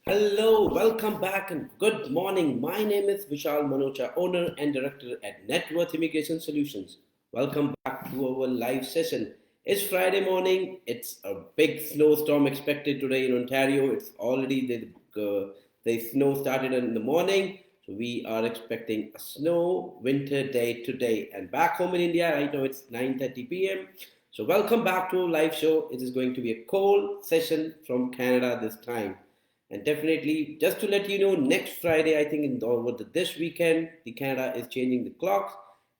Hello, welcome back and good morning. My name is Vishal Manocha, owner and director at Net Worth Immigration Solutions. Welcome back to our live session. It's Friday morning. It's a big snowstorm expected today in Ontario. It's already the snow started in the morning. So we are expecting a snow winter day today. And back home in India, right now it's 9:30 p.m. So welcome back to our live show. It is going to be a cold session from Canada this time. And definitely, just to let you know, next Friday, I think this weekend, the Canada is changing the clocks,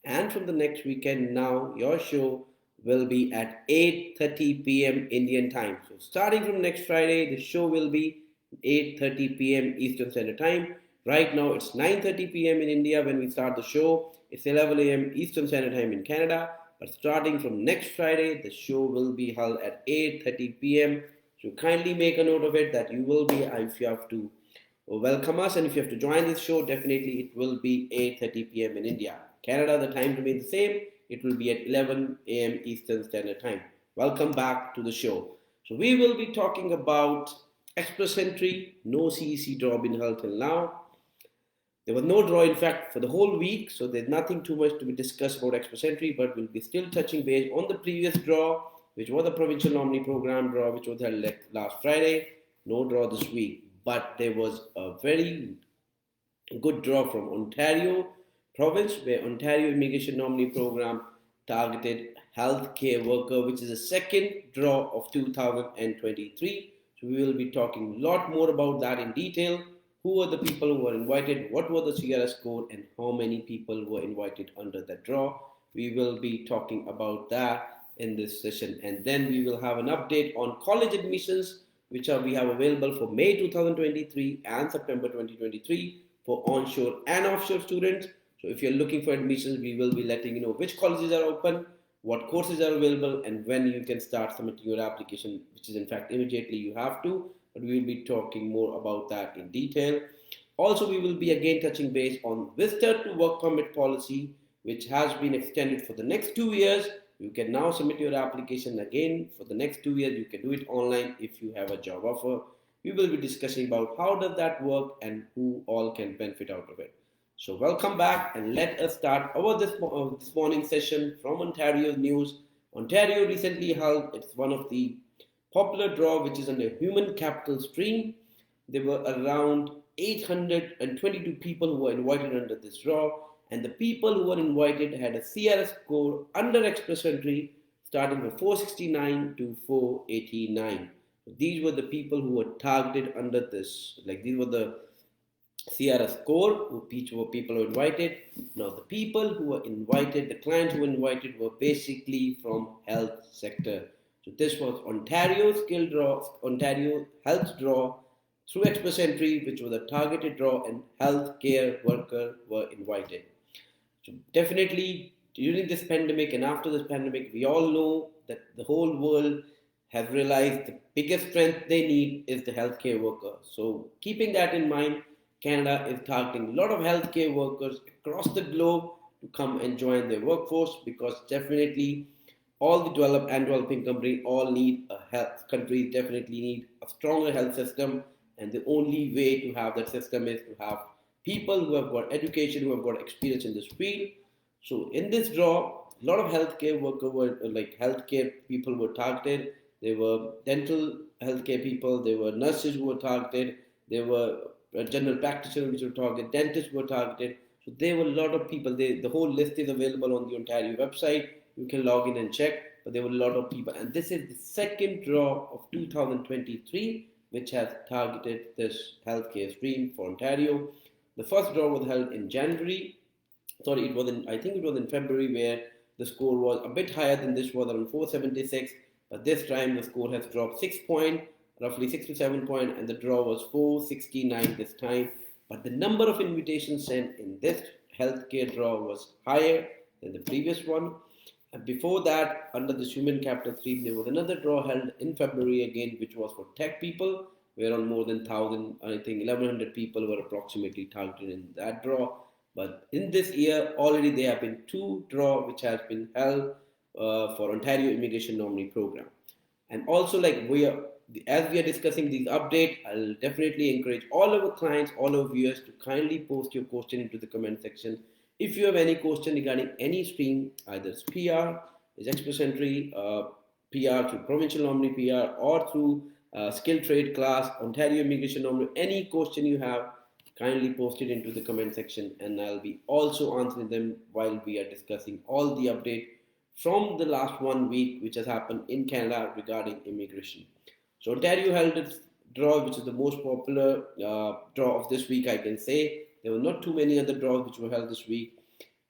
and from the next weekend now, your show will be at 8:30 p.m. Indian time. So starting from next Friday, the show will be 8:30 p.m. Eastern Standard Time. Right now, it's 9:30 p.m. in India when we start the show. It's 11 a.m. Eastern Standard Time in Canada. But starting from next Friday, the show will be held at 8:30 p.m. So kindly make a note of it that you will be, if you have to welcome us and if you have to join this show, definitely it will be 8:30 p.m. in India. Canada, the time remains the same. It will be at 11 a.m. Eastern Standard Time. Welcome back to the show. So we will be talking about Express Entry, no CEC draw been held till now. There was no draw, in fact, for the whole week, so there's nothing too much to be discussed about Express Entry, but we'll be still touching base on the previous draw, which was the provincial nominee program draw, which was held last Friday. No draw this week, but there was a very good draw from Ontario province, where Ontario Immigration Nominee Program targeted healthcare worker, which is the second draw of 2023. So we will be talking a lot more about that in detail. Who were the people who were invited? What was the CRS code? And how many people were invited under that draw? We will be talking about that in this session, and then we will have an update on college admissions, which we have available for May 2023 and September 2023 for onshore and offshore students. So if you're looking for admissions, we will be letting you know which colleges are open, what courses are available, and when you can start submitting your application, which is in fact immediately you have to, but we will be talking more about that in detail. Also, we will be again touching base on visitor to work permit policy, which has been extended for the next 2 years. You can now submit your application again for the next 2 years. You can do it online if you have a job offer. We will be discussing about how does that work and who all can benefit out of it. So welcome back, and let us start our this morning session from Ontario's news. Ontario recently held, it's one of the popular draw which is under human capital stream. There were around 822 people who were invited under this draw, and the people who were invited had a CRS score under Express Entry starting from 469 to 489. So these were the people who were targeted under this. Like these were the CRS score, who people who were invited. Now the people who were invited, the clients who were invited were basically from health sector. So this was Ontario skill draw, Ontario health draw through Express Entry, which was a targeted draw, and healthcare workers were invited. So definitely during this pandemic and after this pandemic, we all know that the whole world has realized the biggest strength they need is the healthcare worker. So keeping that in mind, Canada is targeting a lot of healthcare workers across the globe to come and join their workforce, because definitely all the developed and developing countries all need a health. Countries definitely need a stronger health system, and the only way to have that system is to have people who have got education, who have got experience in this field. So in this draw, a lot of healthcare workers were like healthcare people were targeted. There were dental healthcare people. There were nurses who were targeted. There were general practitioners which were targeted. Dentists were targeted. So there were a lot of people. The whole list is available on the Ontario website. You can log in and check. But there were a lot of people, and this is the second draw of 2023, which has targeted this healthcare stream for Ontario. The first draw was held in January. Sorry, I think it was in February, where the score was a bit higher than this, was around 476. But this time the score has dropped 6 points, roughly 6 to 7 points, and the draw was 469 this time. But the number of invitations sent in this healthcare draw was higher than the previous one. And before that, under the human capital stream, there was another draw held in February again, which was for tech people, where on more than 1,000, I think 1,100 people were approximately targeted in that draw. But in this year, already there have been two draws which has been held for Ontario Immigration Nominee Program. And also, like as we are discussing these updates, I'll definitely encourage all our clients, all our viewers to kindly post your question into the comment section. If you have any question regarding any stream, either it's PR, is express entry, PR through provincial nominee PR, or through skill trade class, Ontario immigration nominee, any question you have, kindly post it into the comment section, and I'll be also answering them while we are discussing all the update from the last 1 week which has happened in Canada regarding immigration. So Ontario held its draw, which is the most popular draw of this week, I can say. There were not too many other draws which were held this week.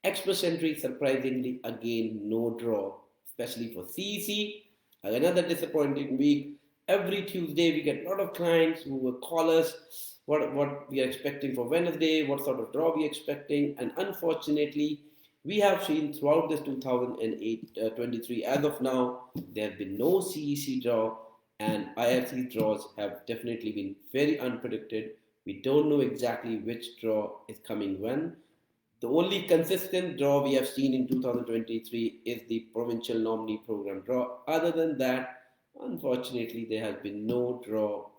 Express entry, surprisingly, again, no draw, especially for CEC. Another disappointing week. Every Tuesday, we get a lot of clients who will call us what we are expecting for Wednesday, what sort of draw we are expecting, and unfortunately, we have seen throughout this 2023, as of now, there have been no CEC draw, and IFC draws have definitely been very unpredicted. We don't know exactly which draw is coming when. The only consistent draw we have seen in 2023 is the provincial nominee program draw. Other than that, unfortunately, there has been no draw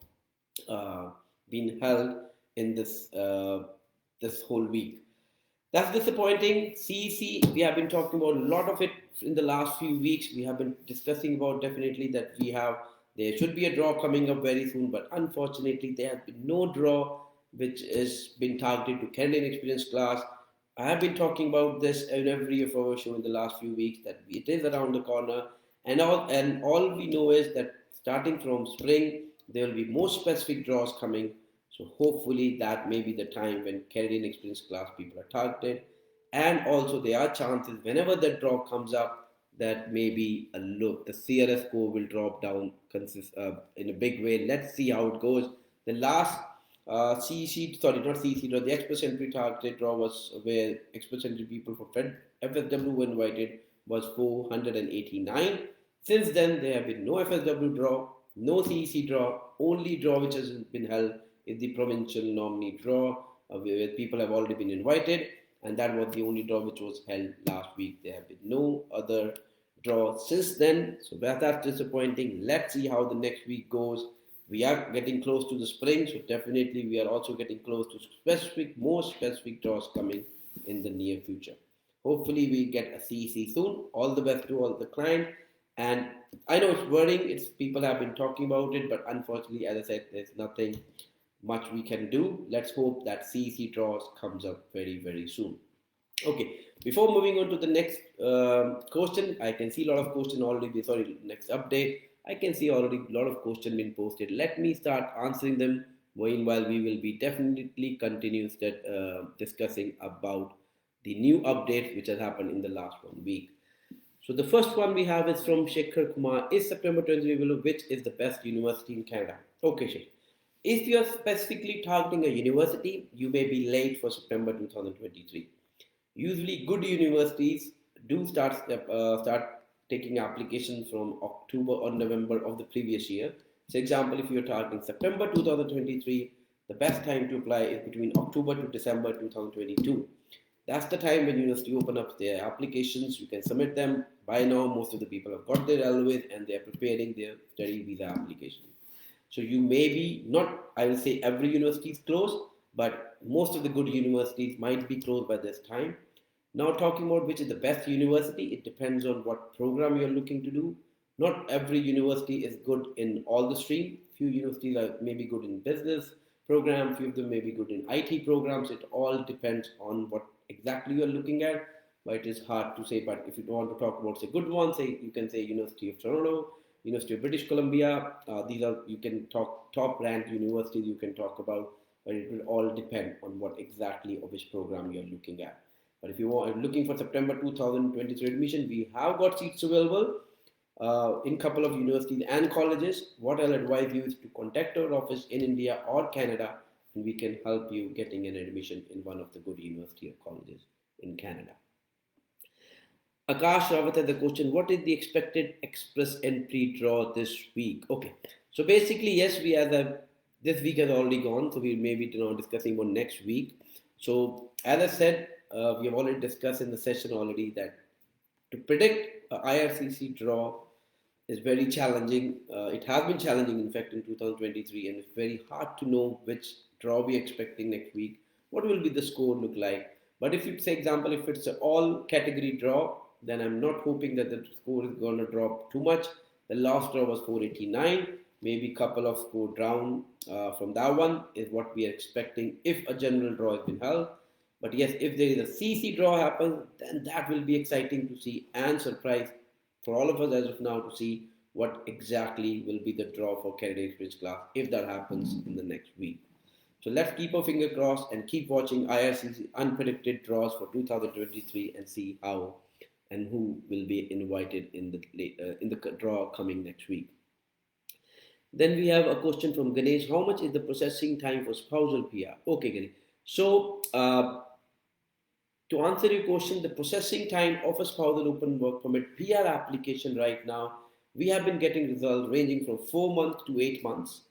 being held in this whole week. That's disappointing. CEC, we have been talking about a lot of it in the last few weeks. We have been discussing about definitely that there should be a draw coming up very soon, but unfortunately, there has been no draw which has been targeted to Canadian Experience class. I have been talking about this in every of our show in the last few weeks that it is around the corner, and all we know is that starting from spring there will be more specific draws coming. So hopefully that may be the time when Canadian Experience class people are targeted, and also there are chances whenever the draw comes up that maybe the CRS score will drop down in a big way. Let's see how it goes. The last not CEC draw, the express entry targeted draw was where express entry people for FSW were invited was 489. Since then, there have been no FSW draw, no CEC draw. Only draw which has been held is the provincial nominee draw, where people have already been invited, and that was the only draw which was held last week. There have been no other draw since then, so that's disappointing. Let's see how the next week goes. We are getting close to the spring, so definitely we are also getting close to more specific draws coming in the near future. Hopefully we get a CEC soon. All the best to all the clients. And I know it's worrying, people have been talking about it, but unfortunately, as I said, there's nothing much we can do. Let's hope that CEC draws comes up very, very soon. Okay, before moving on to the next question, I can see a lot of questions already. Next update. I can see already a lot of questions being posted. Let me start answering them. Meanwhile, we will be definitely continuing discussing about the new updates which has happened in the last 1 week. So the first one we have is from Shekhar Kumar. Is September 23 which is the best university in Canada? Okay, Shekhar. If you are specifically targeting a university, you may be late for September 2023. Usually, good universities do start taking applications from October or November of the previous year. For example, if you're targeting September 2023, the best time to apply is between October to December 2022. That's the time when university open up their applications. You can submit them. By now, most of the people have got their LOAs and they're preparing their study visa application. So you may be not, I will say every university is closed, but most of the good universities might be closed by this time. Now talking about which is the best university, it depends on what program you're looking to do. Not every university is good in all the stream. Few universities are maybe good in business program, few of them may be good in IT programs. It all depends on what exactly you're looking at, but it is hard to say. But if you want to talk about say good ones, you can say University of Toronto, University of British Columbia. These are, you can talk top ranked universities you can talk about, but it will all depend on what exactly or which program you're looking at. But if you are looking for September 2023 admission, we have got seats available in a couple of universities and colleges. What I'll advise you is to contact our office in India or Canada, and we can help you getting an admission in one of the good university or colleges in Canada. Akash Rawat had the question, what is the expected express entry draw this week? Okay, so basically, yes, this week has already gone, so we may be now discussing about next week. So as I said, we have already discussed in the session already that to predict IRCC draw is very challenging. It has been challenging, in fact, in 2023, and it's very hard to know which draw we're expecting next week. What will be the score look like? But if you say, example, if it's an all category draw, then I'm not hoping that the score is going to drop too much. The last draw was 489. Maybe couple of score down from that one is what we are expecting if a general draw has been held. But yes, if there is a CC draw happens, then that will be exciting to see and surprise for all of us as of now to see what exactly will be the draw for candidate bridge class if that happens in the next week. So let's keep our finger crossed and keep watching IRCC unpredicted draws for 2023 and see how and who will be invited in the draw coming next week. Then we have a question from Ganesh. How much is the processing time for spousal PR? Okay, Ganesh. So to answer your question, the processing time of a spousal open work permit PR application right now, we have been getting results ranging from 4 months to 8 months.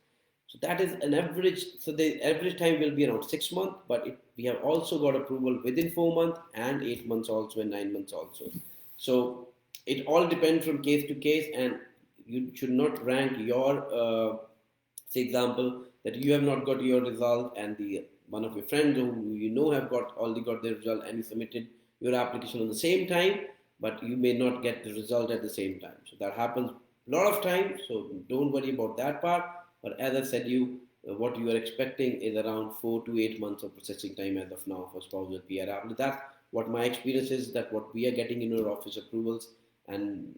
So that is an average. So the average time will be around 6 months, but we have also got approval within 4 months and 8 months also and 9 months also. So it all depends from case to case, and you should not rank your, say example, that you have not got your result and the one of your friends who you know have already got their result and you submitted your application on the same time, but you may not get the result at the same time. So that happens a lot of times. So don't worry about that part. But as I said, what you are expecting is around 4 to 8 months of processing time as of now for spousal PR. That's what my experience is. That what we are getting in our office approvals, and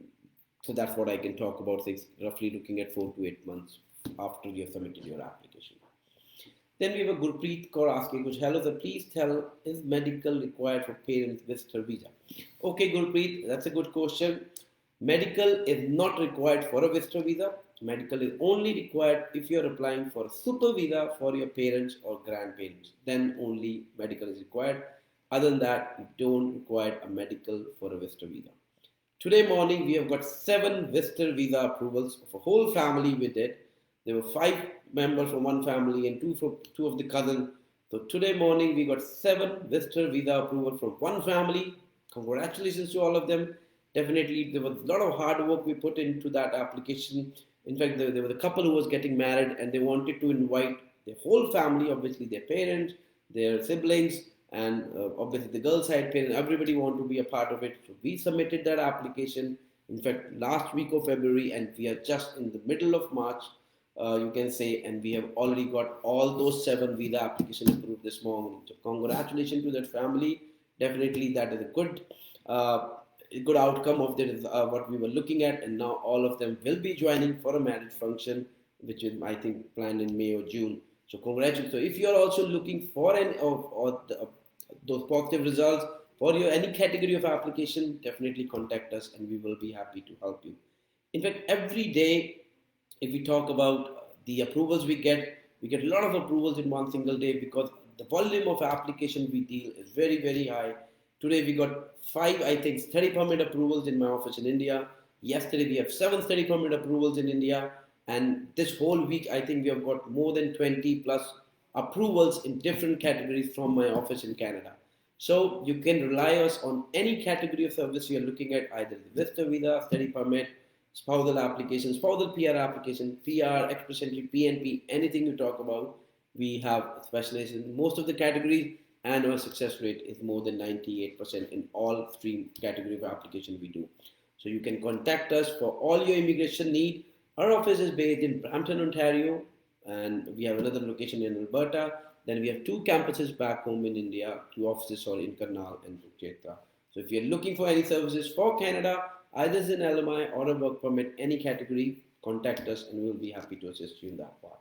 so that's what I can talk about. Roughly looking at 4 to 8 months after you have submitted your application. Then we have a Gurpreet Kaur asking, hello sir, please tell, is medical required for parents visitor visa? Okay, Gurpreet, that's a good question. Medical is not required for a visitor visa. Medical is only required if you are applying for a super visa for your parents or grandparents. Then only medical is required. Other than that, you don't require a medical for a visitor visa. Today morning, we have got 7 visitor visa approvals of a whole family we did. There were 5 members from one family and 2 of the cousins. So today morning, we got 7 visitor visa approval from one family. Congratulations to all of them. Definitely, there was a lot of hard work we put into that application. In fact, there was a couple who was getting married and they wanted to invite the whole family, obviously their parents, their siblings, and obviously the girl side parents. Everybody wanted to be a part of it. So we submitted that application, in fact, last week of February, and we are just in the middle of March, you can say, and we have already got all those 7 visa applications approved this morning. So congratulations to that family. Definitely that is a good outcome of what we were looking at, and now all of them will be joining for a marriage function, which is I think planned in May or June. So congratulations. So if you are also looking for those positive results for your any category of application, definitely contact us and we will be happy to help you. In fact, every day, if we talk about the approvals we get a lot of approvals in one single day because the volume of application we deal is very, very high. Today we got 5, I think, study permit approvals in my office in India. Yesterday we have 7 study permit approvals in India. And this whole week, I think we have got more than 20 plus approvals in different categories from my office in Canada. So you can rely us on any category of service you're looking at, either the visitor visa, study permit, spousal application, spousal PR application, PR, express entry, PNP, anything you talk about. We have specialists in most of the categories, and our success rate is more than 98% in all 3 categories of application we do. So you can contact us for all your immigration need. Our office is based in Brampton, Ontario, and we have another location in Alberta. Then we have 2 campuses back home in India, 2 offices are in Karnal and Kurukshetra. So if you're looking for any services for Canada, either as an LMI or a work permit, any category, contact us and we'll be happy to assist you in that part.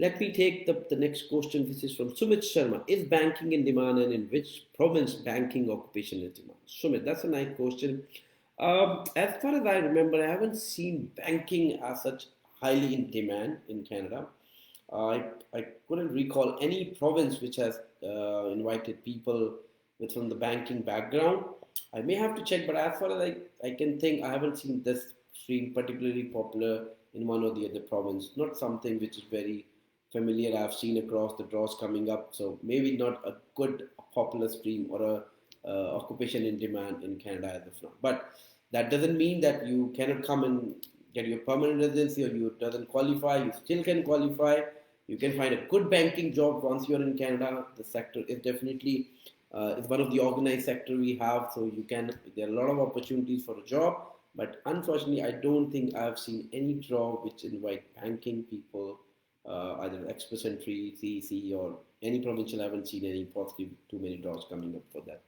Let me take the next question. This is from Sumit Sharma. Is banking in demand, and in which province banking occupation is demand? Sumit, that's a nice question. As far as I remember, I haven't seen banking as such highly in demand in Canada. I couldn't recall any province which has invited people from the banking background. I may have to check, but as far as I can think, I haven't seen this stream particularly popular in one or the other province. Not something which is very familiar I've seen across the draws coming up. So maybe not a good popular stream or a occupation in demand in Canada as of now. But That doesn't mean that you cannot come and get your permanent residency or you doesn't qualify. You still can qualify. You can find a good banking job once you're in Canada. The sector is definitely it's one of the organized sector we have, so you can. There are a lot of opportunities for a job, but unfortunately, I don't think I've seen any job which invite banking people, either Express Entry, CEC, or any provincial. I haven't seen any positive too many jobs coming up for that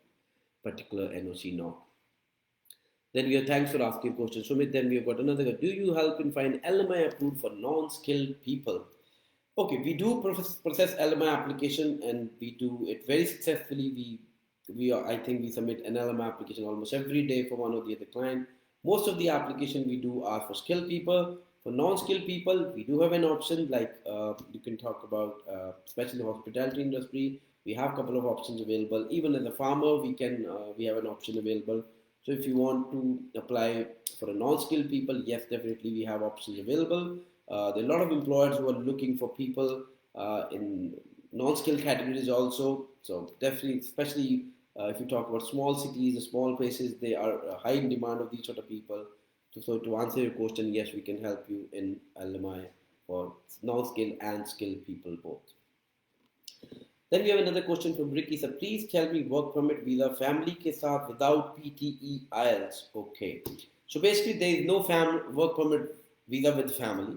particular NOC now. Then we have thanks for asking questions. Sumit, then we have got another. Do you help in find LMI approved for non-skilled people? Okay, we do process LMI application and we do it very successfully. I think we submit an LMI application almost every day for one or the other client. Most of the application we do are for skilled people. For non-skilled people, we do have an option like you can talk about, especially the hospitality industry. We have a couple of options available. Even as a farmer, we have an option available. So if you want to apply for a non-skilled people, yes, definitely we have options available. There are a lot of employers who are looking for people in non-skilled categories also. So definitely, especially if you talk about small cities, the small places, they are high in demand of these sort of people. So to answer your question, yes, we can help you in LMI for non-skilled and skilled people both. Then we have another question from Ricky. So please tell me work permit visa family ke saath without PTE IELTS. Okay. So basically there is no work permit visa with family.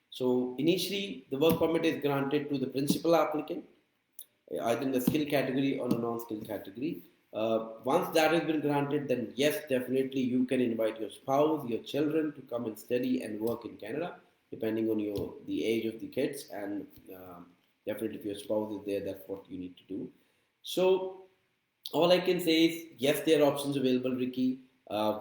So initially the work permit is granted to the principal applicant, either in the skill category or a non-skill category. Once that has been granted, then yes, definitely you can invite your spouse, your children to come and study and work in Canada, depending on the age of the kids, and definitely if your spouse is there, that's what you need to do. So all I can say is yes, there are options available, Ricky.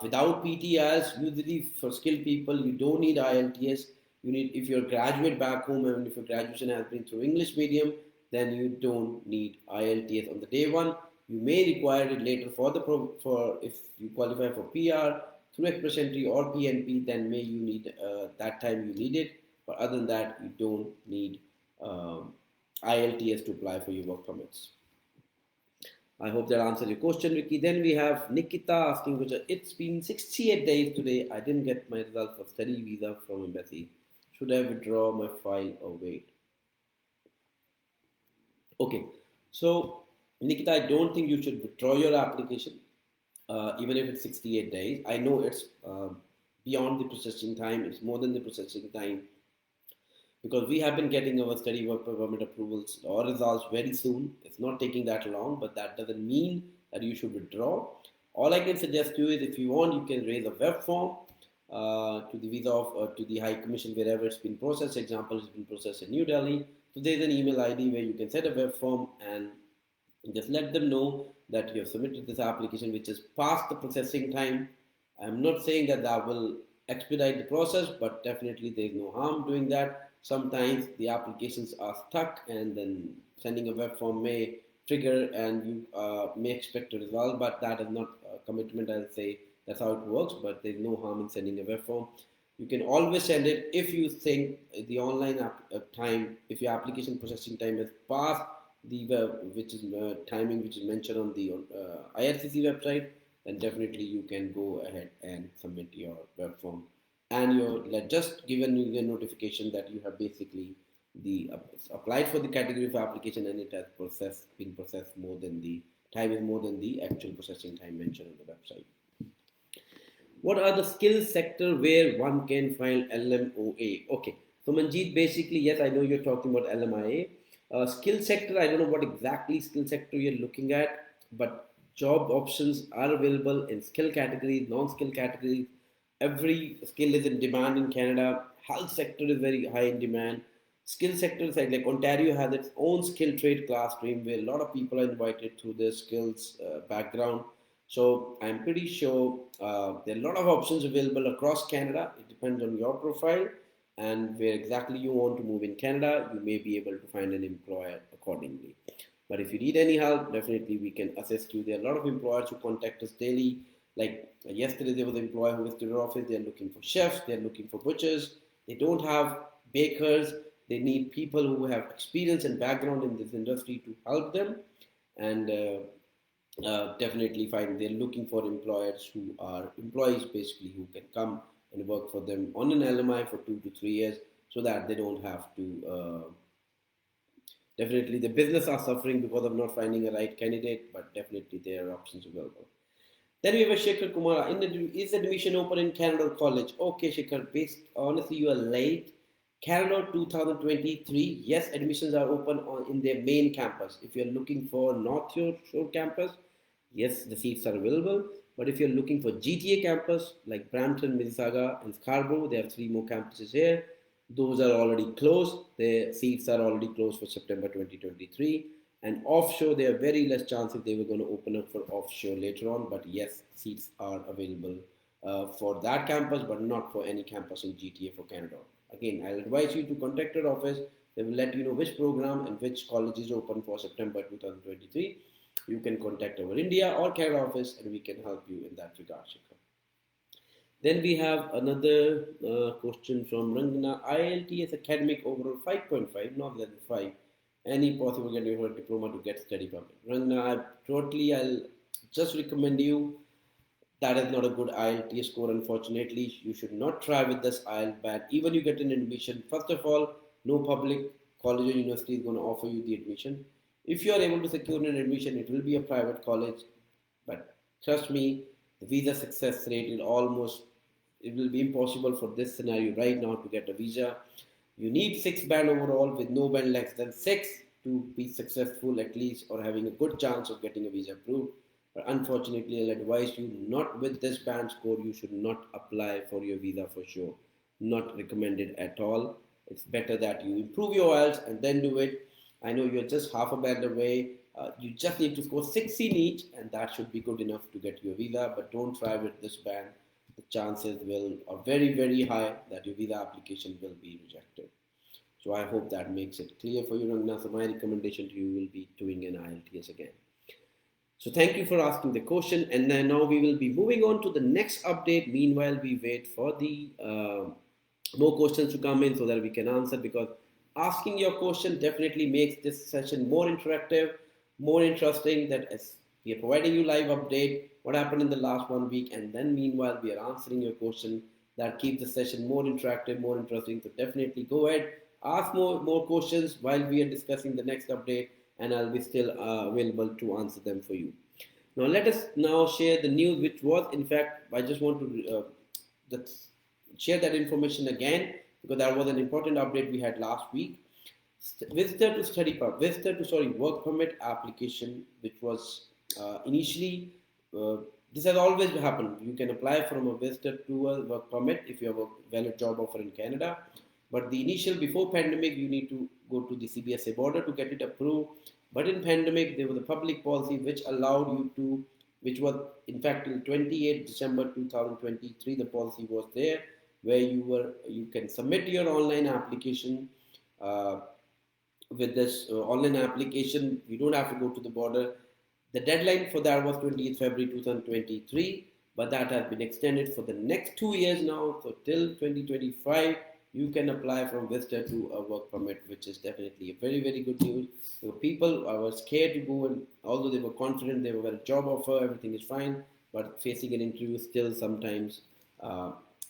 Without PTIs, usually for skilled people, you don't need IELTS. You need, if you're a graduate back home and if your graduation has been through English medium, then you don't need IELTS on the day one. You may require it later for if you qualify for PR through Express Entry or PNP, then may you need that time you need it. But other than that, you don't need IELTS to apply for your work permits. I hope that answers your question, Ricky. Then we have Nikita asking, which it's been 68 days today. I didn't get my results of study visa from embassy. Should I withdraw my file or wait? Okay, so Nikita, I don't think you should withdraw your application, even if it's 68 days. I know it's beyond the processing time. It's more than the processing time because we have been getting our study work permit approvals or results very soon. It's not taking that long, but that doesn't mean that you should withdraw. All I can suggest to you is if you want, you can raise a web form to the visa of to the High Commission wherever it's been processed. Example, it's been processed in New Delhi. So there's an email ID where you can set a web form and just let them know that you have submitted this application which is past the processing time. I'm not saying that that will expedite the process, but definitely there is no harm doing that. Sometimes the applications are stuck and then sending a web form may trigger and you may expect a result, but that is not a commitment. I'll say that's how it works, but there's no harm in sending a web form. You can always send it if you think the online time, if your application processing time is past the which is timing which is mentioned on the IRCC website, then definitely you can go ahead and submit your web form, and you're just given you the notification that you have basically applied for the category of application and it has been processed more than the time is more than the actual processing time mentioned on the website. What are the skill sector where one can file LMOA? Okay, so Manjeet, basically, yes, I know you're talking about LMIA. Skill sector, I don't know what exactly skill sector you're looking at, but job options are available in skill categories, non-skill categories. Every skill is in demand in Canada. Health sector is very high in demand. Skill sectors like Ontario has its own skill trade class stream where a lot of people are invited through their skills background. So I'm pretty sure there are a lot of options available across Canada. It depends on your profile and where exactly you want to move in Canada. You may be able to find an employer accordingly. But if you need any help, definitely we can assist you. There are a lot of employers who contact us daily. Like yesterday, there was an employer who visited our office. They're looking for chefs. They're looking for butchers. They don't have bakers. They need people who have experience and background in this industry to help them. And definitely fine. They're looking for employers who are employees basically who can come and work for them on an LMI for 2 to 3 years so that they don't have to. Definitely, the business are suffering because of not finding a right candidate, but definitely there are options available. Then we have a Shekhar Kumar. Is admission open in Canada College? Okay, Shekhar, based honestly, you are late. Canada 2023, yes, admissions are open in their main campus. If you're looking for North Shore campus, yes, the seats are available. But if you're looking for GTA campus like Brampton, Mississauga, and Scarborough, there are three more campuses here. Those are already closed. The seats are already closed for September 2023. And offshore, there are very less chance if they were going to open up for offshore later on. But yes, seats are available for that campus, but not for any campus in GTA for Canada. Again, I'll advise you to contact your office. They will let you know which program and which college is open for September 2023. You can contact our India or Canada office and we can help you in that regard, Shikhar. Then we have another question from Rangana. IELTS academic overall 5.5, not less than 5. Any possible getting a diploma to get study permit? Rangana, I'll just recommend you. That is not a good IELTS score, unfortunately. You should not try with this IELTS band. Even you get an admission, first of all, no public college or university is going to offer you the admission. If you are able to secure an admission, it will be a private college. But trust me, the visa success rate is almost, it will be impossible for this scenario right now to get a visa. You need 6 band overall with no band less than 6 to be successful at least or having a good chance of getting a visa approved. But unfortunately, I'll advise you not with this band score, you should not apply for your visa for sure. Not recommended at all. It's better that you improve your IELTS and then do it. I know you're just half a band away. You just need to score 16 each, and that should be good enough to get your visa. But don't try with this band. The chances are very, very high that your visa application will be rejected. So I hope that makes it clear for you, Rangna. So my recommendation to you will be doing an IELTS again. So thank you for asking the question, and then now we will be moving on to the next update. Meanwhile, we wait for the more questions to come in so that we can answer, because asking your question definitely makes this session more interactive, more interesting. That as we are providing you live update, what happened in the last 1 week, and then meanwhile we are answering your question. That keeps the session more interactive, more interesting. So definitely go ahead, ask more questions while we are discussing the next update, and I'll be still available to answer them for you. Now let us now share the news, which was in fact I just want to share that information again because that was an important update we had last week. Work permit application, which was initially this has always happened. You can apply from a visitor to a work permit if you have a valid job offer in Canada. But the initial before pandemic, you need to go to the CBSA border to get it approved. But in pandemic, there was a public policy which allowed you to, which was in fact till 28 December 2023, the policy was there where you can submit your online application. With this online application, you don't have to go to the border. The deadline for that was 20th February 2023, but that has been extended for the next 2 years now. So till 2025, you can apply from visitor to a work permit, which is definitely a very, very good news. So people were scared to go, and although they were confident they were a job offer, everything is fine, but facing an interview still sometimes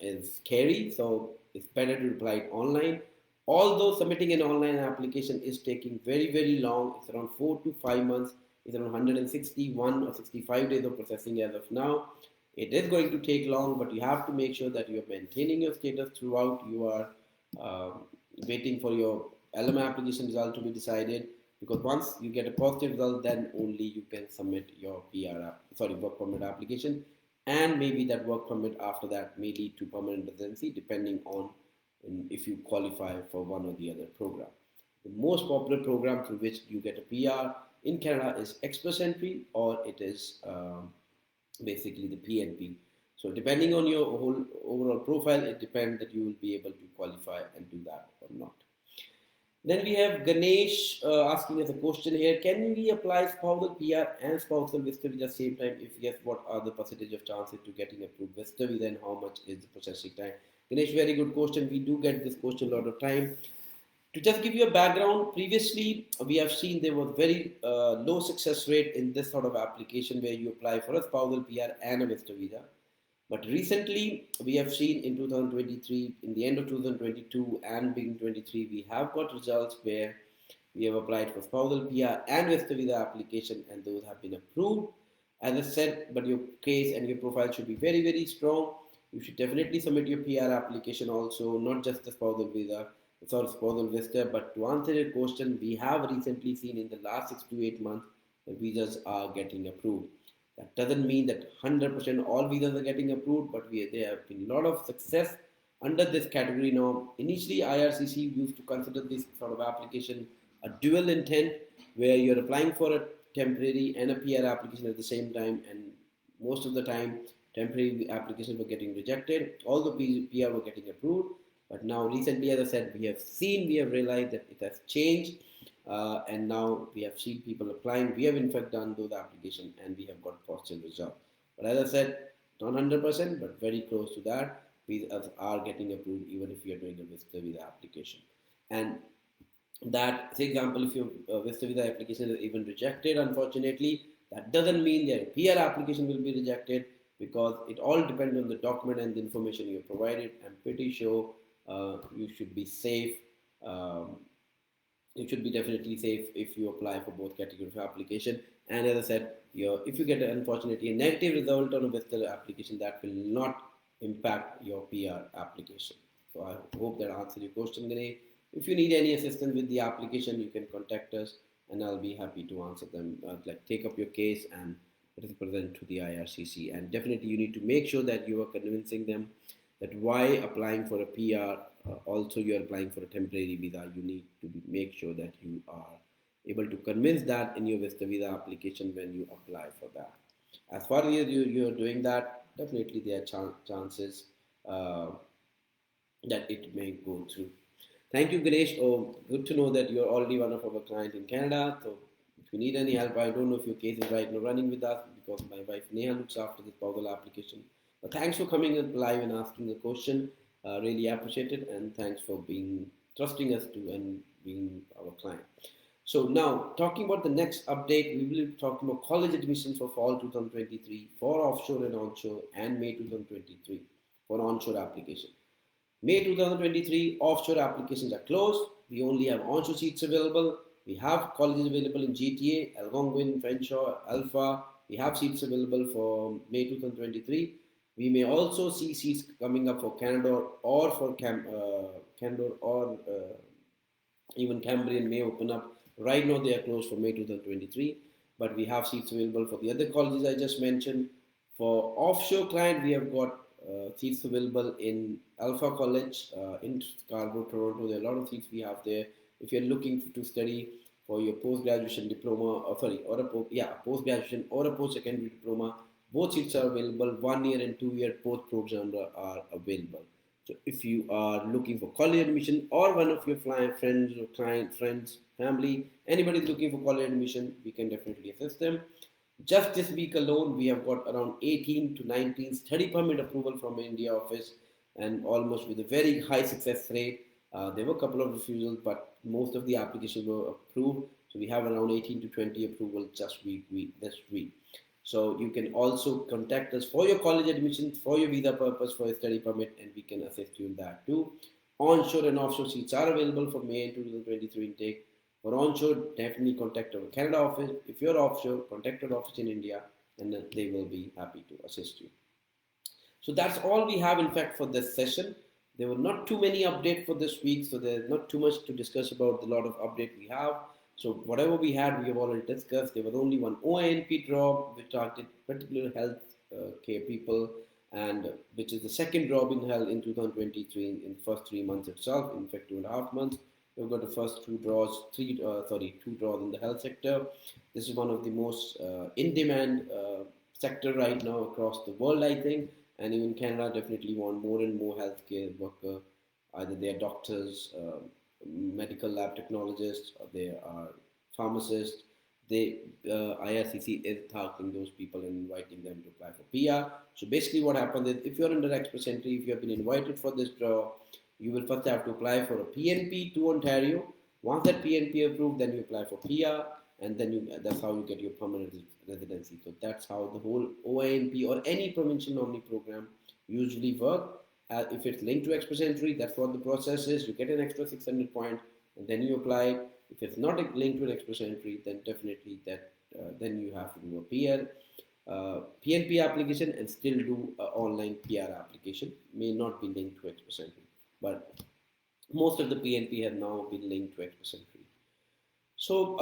is scary. So it's better to apply it online. Although submitting an online application is taking very, very long, it's around 4 to 5 months, it's around 161 or 65 days of processing as of now. It is going to take long, but you have to make sure that you are maintaining your status throughout. You are waiting for your LM application result to be decided, because once you get a positive result, then only you can submit your work permit application, and maybe that work permit after that may lead to permanent residency depending on if you qualify for one or the other program. The most popular program through which you get a PR in Canada is Express Entry, or it is basically the PNP. So depending on your whole overall profile, it depends that you will be able to qualify and do that or not. Then we have Ganesh asking us a question here. Can we apply spousal PR and spousal visitor visa at the same time? If yes, what are the percentage of chances to getting approved visitor visa, and how much is the processing time? Ganesh, very good question. We do get this question a lot of time. To just give you a background, previously we have seen there was very low success rate in this sort of application where you apply for a spousal PR and a visitor visa. But recently, we have seen in 2023, in the end of 2022 and beginning 23, we have got results where we have applied for spousal PR and visitor visa application, and those have been approved. As I said, but your case and your profile should be very, very strong. You should definitely submit your PR application also, not just the spousal visa, sorry, spousal visitor. But to answer your question, we have recently seen in the last 6 to 8 months the visas are getting approved. That doesn't mean that 100% all visas are getting approved, but there have been a lot of success under this category now. Initially, IRCC used to consider this sort of application a dual intent, where you're applying for a temporary and a PR application at the same time, and most of the time, temporary applications were getting rejected, although PR were getting approved. But now, recently, as I said, we have realized that it has changed, and now we have seen people applying. We have in fact done those applications and we have got positive results. But as I said, not 100%, but very close to that. We are getting approved even if you are doing a visitor visa application. And that, say example, if your visitor visa application is even rejected, unfortunately, that doesn't mean that PR application will be rejected, because it all depends on the document and the information you provided. I'm pretty sure you should be safe. Um, you should be definitely safe if you apply for both categories of application. And as I said, if you get unfortunately a negative result on a visitor application, that will not impact your PR application. So I hope that answers your question, Gane. If you need any assistance with the application, you can contact us, and I'll be happy to answer them. Like take up your case and represent to the IRCC. And definitely, you need to make sure that you are convincing them that why applying for a PR, also you are applying for a temporary visa, you need to make sure that you are able to convince that in your visitor visa application when you apply for that. As far as you are doing that, definitely there are chances uh, that it may go through. Thank you, Ganesh. Oh, good to know that you're already one of our clients in Canada. So if you need any help, I don't know if your case is right now running with us, because my wife Neha looks after this Power application. But thanks for coming live and asking the question. Really appreciate it, and thanks for being trusting us to and being our client. So now, talking about the next update, we will be talking about college admissions for fall 2023 for offshore and onshore, and May 2023 for onshore application. May 2023 offshore applications are closed. We only have onshore seats available. We have colleges available in GTA, Algonquin, Crenshaw, Alpha. We have seats available for May 2023. We may also see seats coming up for Canada or for Canada or even Cambrian may open up. Right now they are closed for May 2023, but we have seats available for the other colleges I just mentioned. For offshore client, we have got seats available in Alpha College in Scarborough, Toronto. There are a lot of seats we have there. If you're looking to study for your post-graduation diploma, or a post-graduation or a post-secondary diploma, both seats are available. 1 year and 2 year both programs are available. So if you are looking for college admission, or one of your friends or client friends, family, anybody is looking for college admission, we can definitely assist them. Just this week alone, we have got around 18 to 19 study permit approval from India office, and almost with a very high success rate. There were a couple of refusals, but most of the applications were approved. So we have around 18 to 20 approval just this week. So you can also contact us for your college admissions, for your visa purpose, for your study permit, and we can assist you in that too. Onshore and offshore seats are available for May 2023 intake. For onshore, definitely contact our Canada office. If you're offshore, contact our office in India, and they will be happy to assist you. So that's all we have, in fact, for this session. There were not too many updates for this week, so there's not too much to discuss about the lot of update we have. So whatever we had, we have already discussed. There was only one Oinp draw which targeted particular health care people, and which is the second draw being held in 2023 in the first 3 months itself. In fact, 2.5 months. We've got the first two draws in the health sector. This is one of the most in-demand sector right now across the world, I think. And even Canada definitely want more and more healthcare worker. Either they are doctors, medical lab technologists, or they are pharmacists. IRCC is targeting those people and inviting them to apply for PR. So basically what happens is, if you're under Express Entry, if you have been invited for this draw, You will first have to apply for a PNP to Ontario. Once that PNP approved, then you apply for PR, and then that's how you get your permanent residency. So that's how the whole OINP or any provincial nominee program usually work. If it's linked to express entry, that's what the process is. You get an extra 600 points, and then you apply. If it's not linked to an express entry, then definitely then you have to do a PNP application and still do an online PR application. May not be linked to express entry, but most of the PNP have now been linked to express entry. So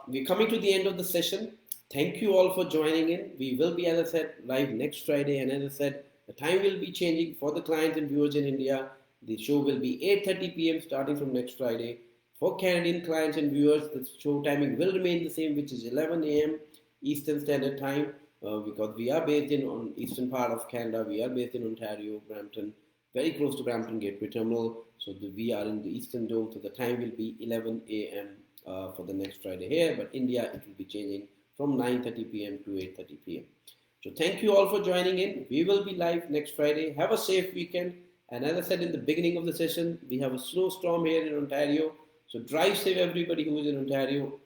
we're coming to the end of the session. Thank you all for joining in. We will be, as I said, live next Friday, and as I said, the time will be changing for the clients and viewers in India. The show will be 8:30 p.m. starting from next Friday. For Canadian clients and viewers, the show timing will remain the same, which is 11 a.m. Eastern Standard Time, because we are based in on eastern part of Canada. We are based in Ontario, Brampton, very close to Brampton Gateway Terminal. So we are in the Eastern Dome, so the time will be 11 a.m. For the next Friday here. But India, it will be changing from 9:30 p.m. to 8:30 p.m. So thank you all for joining in. We will be live next Friday. Have a safe weekend. And as I said in the beginning of the session, we have a snowstorm here in Ontario. So drive safe, everybody who is in Ontario,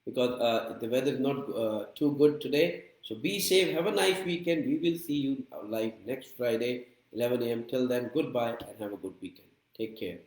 because the weather is not too good today. So be safe. Have a nice weekend. We will see you live next Friday, 11 a.m. Till then, goodbye and have a good weekend. Take care.